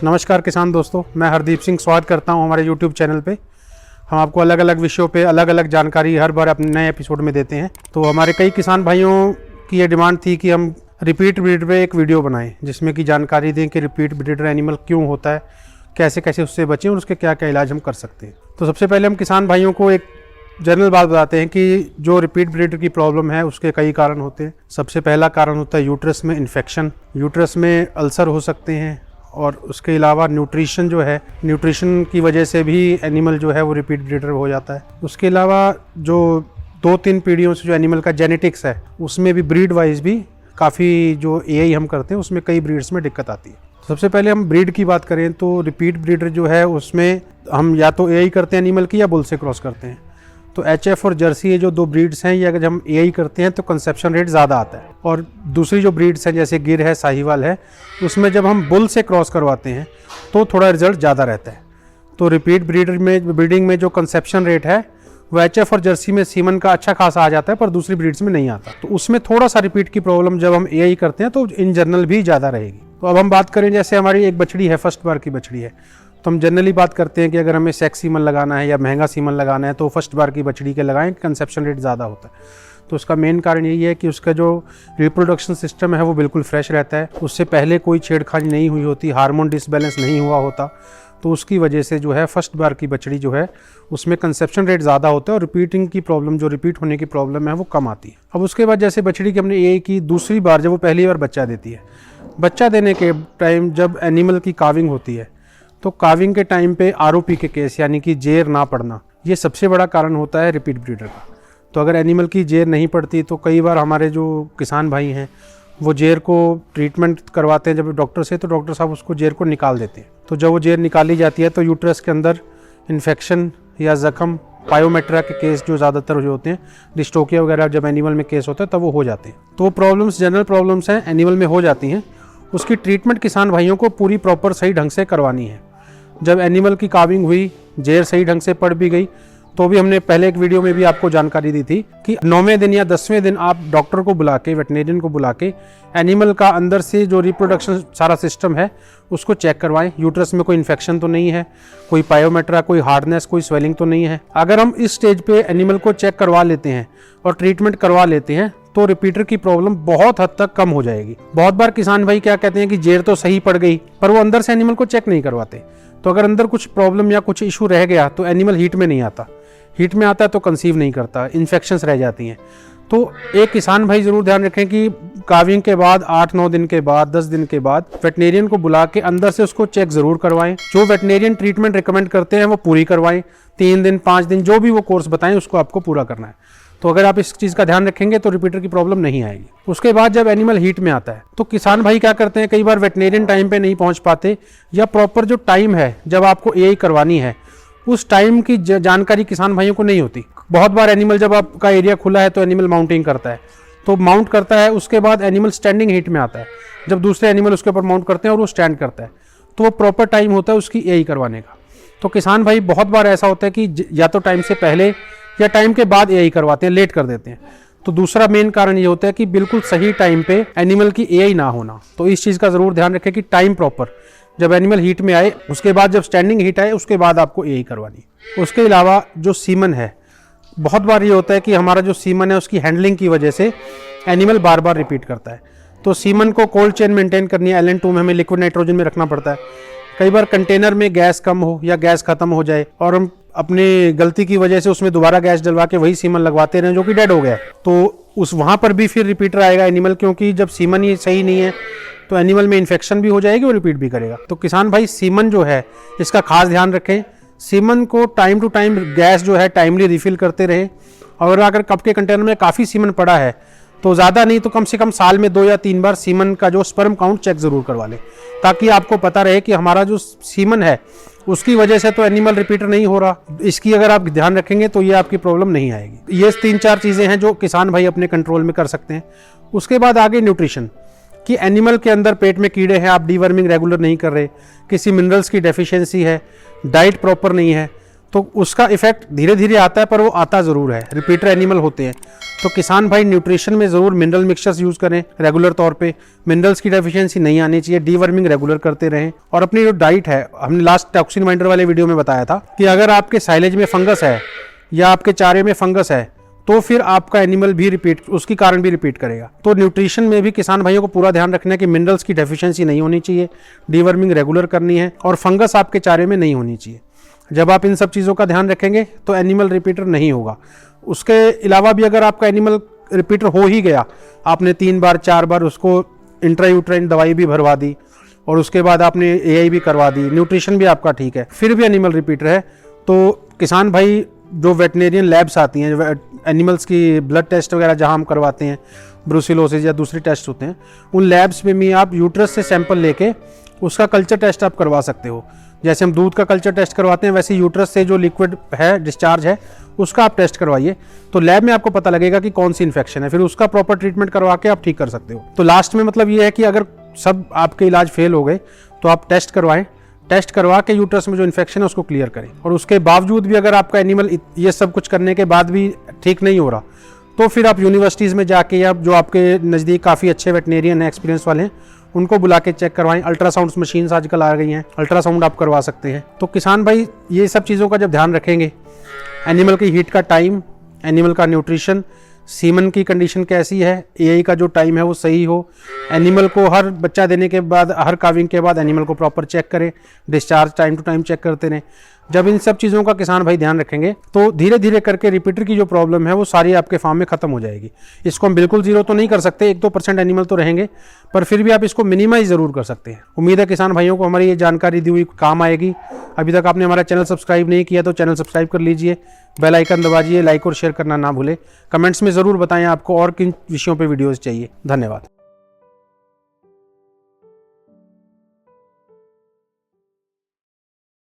नमस्कार किसान दोस्तों, मैं हरदीप सिंह स्वागत करता हूं हमारे YouTube चैनल पे। हम आपको अलग अलग विषयों पे अलग अलग जानकारी हर बार अपने नए एपिसोड में देते हैं। तो हमारे कई किसान भाइयों की ये डिमांड थी कि हम रिपीट ब्रीडर पे एक वीडियो बनाएं जिसमें कि जानकारी दें कि रिपीट ब्रीडर एनिमल क्यों होता है, कैसे कैसे उससे बचें और उसके क्या क्या इलाज हम कर सकते हैं। तो सबसे पहले हम किसान भाइयों को एक जनरल बात बताते हैं कि जो रिपीट ब्रीडर की प्रॉब्लम है उसके कई कारण होते हैं। सबसे पहला कारण होता है यूट्रस में इन्फेक्शन। यूट्रस में अल्सर हो सकते हैं और उसके अलावा न्यूट्रिशन जो है, न्यूट्रिशन की वजह से भी एनिमल जो है वो रिपीट ब्रीडर हो जाता है। उसके अलावा जो 2-3 पीढ़ियों से जो एनिमल का जेनेटिक्स है उसमें भी ब्रीड वाइज भी काफ़ी जो एआई हम करते हैं उसमें कई ब्रीड्स में दिक्कत आती है। सबसे पहले हम ब्रीड की बात करें तो रिपीट ब्रीडर जो है उसमें हम या तो एआई करते हैं एनिमल की या बुल से क्रॉस करते हैं। तो एचएफ और जर्सी ये जो दो ब्रीड्स हैं, ये अगर हम एआई करते हैं तो कंसेप्शन रेट ज़्यादा आता है। और दूसरी जो ब्रीड्स हैं जैसे गिर है, साहिवाल है, उसमें जब हम बुल से क्रॉस करवाते हैं तो थोड़ा रिजल्ट ज़्यादा रहता है। तो रिपीट ब्रीडर में ब्रीडिंग में जो कंसेप्शन रेट है वो एचएफ और जर्सी में सीमन का अच्छा खासा आ जाता है, पर दूसरी ब्रीड्स में नहीं आता। तो उसमें थोड़ा सा रिपीट की प्रॉब्लम जब हम एआई करते हैं तो इन जनरल भी ज़्यादा रहेगी। तो अब हम बात करें, जैसे हमारी एक बछड़ी है, फर्स्ट बार की बछड़ी है, तो हम जनरली बात करते हैं कि अगर हमें सेक्स सीमन लगाना है या महंगा सीमन लगाना है तो फर्स्ट बार की बछड़ी के लगाएं, कंसेप्शन रेट ज़्यादा होता है। तो उसका मेन कारण यही है कि उसका जो रिप्रोडक्शन सिस्टम है वो बिल्कुल फ्रेश रहता है, उससे पहले कोई छेड़खानी नहीं हुई होती, हार्मोन डिसबैलेंस नहीं हुआ होता। तो उसकी वजह से जो है फर्स्ट बार की बछड़ी जो है उसमें कंसेप्शन रेट ज़्यादा होता है और रिपीटिंग की प्रॉब्लम, जो रिपीट होने की प्रॉब्लम है वो कम आती है। अब उसके बाद जैसे बछड़ी की हमने ये की दूसरी बार जब वो पहली बार बच्चा देती है, बच्चा देने के टाइम जब एनिमल की काविंग होती है तो काविंग के टाइम पे आरओपी के केस यानी कि जेर ना पड़ना, ये सबसे बड़ा कारण होता है रिपीट ब्रीडर का। तो अगर एनिमल की जेर नहीं पड़ती तो कई बार हमारे जो किसान भाई हैं वो जेर को ट्रीटमेंट करवाते हैं जब डॉक्टर से, तो डॉक्टर साहब उसको जेर को निकाल देते हैं। तो जब वो जेर निकाली जाती है तो यूट्रस के अंदर इन्फेक्शन या जख्म, पायोमेट्रा के केस जो ज़्यादातर जो होते हैं, डिस्टोकिया वगैरह जब एनिमल में केस होता है तब वो हो जाते हैं। तो वो प्रॉब्लम्स जनरल प्रॉब्लम्स हैं, एनिमल में हो जाती हैं। उसकी ट्रीटमेंट किसान भाइयों को पूरी प्रॉपर सही ढंग से करवानी है। जब एनिमल की काविंग हुई, जेर सही ढंग से पड़ भी गई, तो भी हमने पहले एक वीडियो में भी आपको जानकारी दी थी कि 9वें दिन या 10वें दिन आप डॉक्टर को बुला के, वेटनेरियन को बुला के एनिमल का अंदर से जो रिप्रोडक्शन सारा सिस्टम है उसको चेक करवाएं। यूट्रस में कोई इन्फेक्शन तो नहीं है, कोई पायोमेट्रा, कोई हार्डनेस, कोई स्वेलिंग तो नहीं है। अगर हम इस स्टेज पे एनिमल को चेक करवा लेते हैं और ट्रीटमेंट करवा लेते हैं तो रिपीटर की प्रॉब्लम बहुत हद तक कम हो जाएगी। बहुत बार किसान भाई क्या कहते हैं कि जेर तो सही पड़ गई पर वो अंदर से एनिमल को चेक नहीं करवाते। तो अगर अंदर कुछ प्रॉब्लम या कुछ इशू रह गया तो एनिमल हीट में नहीं आता, हीट में आता है तो कंसीव नहीं करता, इन्फेक्शंस रह जाती हैं। तो एक किसान भाई जरूर ध्यान रखें कि काविंग के बाद 8-9 दिन के बाद, 10 दिन के बाद वेटनेरियन को बुला के अंदर से उसको चेक जरूर करवाएं। जो वेटनेरियन ट्रीटमेंट रिकमेंड करते हैं वो पूरी करवाएं। 3 दिन 5 दिन जो भी वो कोर्स बताएं उसको आपको पूरा करना है। तो अगर आप इस चीज़ का ध्यान रखेंगे तो रिपीटर की प्रॉब्लम नहीं आएगी। उसके बाद जब एनिमल हीट में आता है तो किसान भाई क्या करते हैं, कई बार वेटनेरियन टाइम पे नहीं पहुंच पाते या प्रॉपर जो टाइम है जब आपको एआई करवानी है उस टाइम की जानकारी किसान भाइयों को नहीं होती। बहुत बार एनिमल जब आपका एरिया खुला है तो एनिमल माउंटिंग करता है, तो माउंट करता है, उसके बाद एनिमल स्टैंडिंग हीट में आता है। जब दूसरे एनिमल उसके ऊपर माउंट करते हैं और वो स्टैंड करता है तो वो प्रॉपर टाइम होता है उसकी एआई करवाने का। तो किसान भाई बहुत बार ऐसा होता है कि या तो टाइम से पहले या टाइम के बाद एआई करवाते हैं, लेट कर देते हैं। तो दूसरा मेन कारण ये होता है कि बिल्कुल सही टाइम पे एनिमल की एआई ना होना। तो इस चीज़ का ज़रूर ध्यान रखें कि टाइम प्रॉपर, जब एनिमल हीट में आए उसके बाद, जब स्टैंडिंग हीट आए उसके बाद आपको एआई करवानी। उसके अलावा जो सीमन है, बहुत बार ये होता है कि हमारा जो सीमन है उसकी हैंडलिंग की वजह से एनिमल बार बार रिपीट करता है। तो सीमन को कोल्ड चेन मेंटेन करनी है, LN2 में हमें लिक्विड नाइट्रोजन में रखना पड़ता है। कई बार कंटेनर में गैस कम हो या गैस खत्म हो जाए और हम अपनी गलती की वजह से उसमें दोबारा गैस डलवा के वही सीमन लगवाते रहे जो कि डेड हो गया, तो उस वहाँ पर भी फिर रिपीटर आएगा एनिमल, क्योंकि जब सीमन ही सही नहीं है तो एनिमल में इन्फेक्शन भी हो जाएगी और रिपीट भी करेगा। तो किसान भाई सीमन जो है इसका खास ध्यान रखें। सीमन को टाइम टू टाइम गैस जो है टाइमली रिफिल करते रहें। और अगर कप के कंटेनर में काफ़ी सीमन पड़ा है तो ज़्यादा नहीं तो कम से कम साल में 2 या 3 बार सीमन का जो स्पर्म काउंट चेक ज़रूर करवा लें, ताकि आपको पता रहे कि हमारा जो सीमन है उसकी वजह से तो एनिमल रिपीटर नहीं हो रहा। इसकी अगर आप ध्यान रखेंगे तो ये आपकी प्रॉब्लम नहीं आएगी। ये 3-4 चीज़ें हैं जो किसान भाई अपने कंट्रोल में कर सकते हैं। उसके बाद आगे न्यूट्रिशन, कि एनिमल के अंदर पेट में कीड़े हैं, आप डीवर्मिंग रेगुलर नहीं कर रहे, किसी मिनरल्स की डेफिशिएंसी है, डाइट प्रॉपर नहीं है, तो उसका इफेक्ट धीरे धीरे आता है, पर वो आता ज़रूर है। रिपीटर एनिमल होते हैं, तो किसान भाई न्यूट्रिशन में ज़रूर मिनरल मिक्सचर्स यूज़ करें रेगुलर तौर पे। मिनरल्स की डेफिशिएंसी नहीं आनी चाहिए। डीवर्मिंग रेगुलर करते रहें। और अपनी जो डाइट है, हमने लास्ट टॉक्सिन माइंडर वाले वीडियो में बताया था कि अगर आपके साइलेज में फंगस है या आपके चारे में फंगस है, तो फिर आपका एनिमल भी उसकी कारण भी रिपीट करेगा। तो न्यूट्रिशन में भी किसान भाइयों को पूरा ध्यान रखना है कि मिनरल्स की डेफिशिएंसी नहीं होनी चाहिए, डीवर्मिंग रेगुलर करनी है और फंगस आपके चारे में नहीं होनी चाहिए। जब आप इन सब चीज़ों का ध्यान रखेंगे तो एनिमल रिपीटर नहीं होगा। उसके अलावा भी अगर आपका एनिमल रिपीटर हो ही गया, आपने 3 बार 4 बार उसको इंट्रायूट्राइन दवाई भी भरवा दी और उसके बाद आपने एआई भी करवा दी, न्यूट्रिशन भी आपका ठीक है, फिर भी एनिमल रिपीटर है, तो किसान भाई जो वेटनेरियन लैब्स आती हैं, एनिमल्स की ब्लड टेस्ट वगैरह जहां हम करवाते हैं, ब्रूसिलोसिस या दूसरे टेस्ट होते हैं, उन लैब्स में भी आप यूट्रस से सैंपल लेके उसका कल्चर टेस्ट आप करवा सकते हो। जैसे हम दूध का कल्चर टेस्ट करवाते हैं, वैसे यूट्रस से जो लिक्विड है, डिस्चार्ज है, उसका आप टेस्ट करवाइए, तो लैब में आपको पता लगेगा कि कौन सी इन्फेक्शन है, फिर उसका प्रॉपर ट्रीटमेंट करवा के आप ठीक कर सकते हो। तो लास्ट में मतलब ये है कि अगर सब आपके इलाज फेल हो गए तो आप टेस्ट करवाएं, टेस्ट करवा के यूट्रस में जो इन्फेक्शन है उसको क्लियर करें। और उसके बावजूद भी अगर आपका एनिमल ये सब कुछ करने के बाद भी ठीक नहीं हो रहा, तो फिर आप यूनिवर्सिटीज़ में जाके या जो आपके नज़दीक काफ़ी अच्छे वेटनेरियन हैं, एक्सपीरियंस वाले हैं, उनको बुला के चेक करवाएं। अल्ट्रासाउंड मशीन्स आजकल आ गई हैं, अल्ट्रासाउंड आप करवा सकते हैं। तो किसान भाई ये सब चीज़ों का जब ध्यान रखेंगे, एनिमल की हीट का टाइम, एनिमल का न्यूट्रिशन, सीमन की कंडीशन कैसी है, एआई का जो टाइम है वो सही हो, एनिमल को हर बच्चा देने के बाद, हर काविंग के बाद एनिमल को प्रॉपर चेक करें, discharge time to time check करते रहें। जब इन सब चीज़ों का किसान भाई ध्यान रखेंगे तो धीरे धीरे करके रिपीटर की जो प्रॉब्लम है वो सारी आपके फार्म में खत्म हो जाएगी। इसको हम बिल्कुल जीरो तो नहीं कर सकते, 1-2% एनिमल तो रहेंगे, पर फिर भी आप इसको मिनिमाइज ज़रूर कर सकते हैं। उम्मीद है किसान भाइयों को हमारी ये जानकारी दी हुई काम आएगी। अभी तक आपने हमारा चैनल सब्सक्राइब नहीं किया तो चैनल सब्सक्राइब कर लीजिए, बेल आइकन दबाइए, लाइक और शेयर करना ना भूलें। कमेंट्स में ज़रूर बताएं आपको और किन विषयों पर वीडियोज़ चाहिए। धन्यवाद।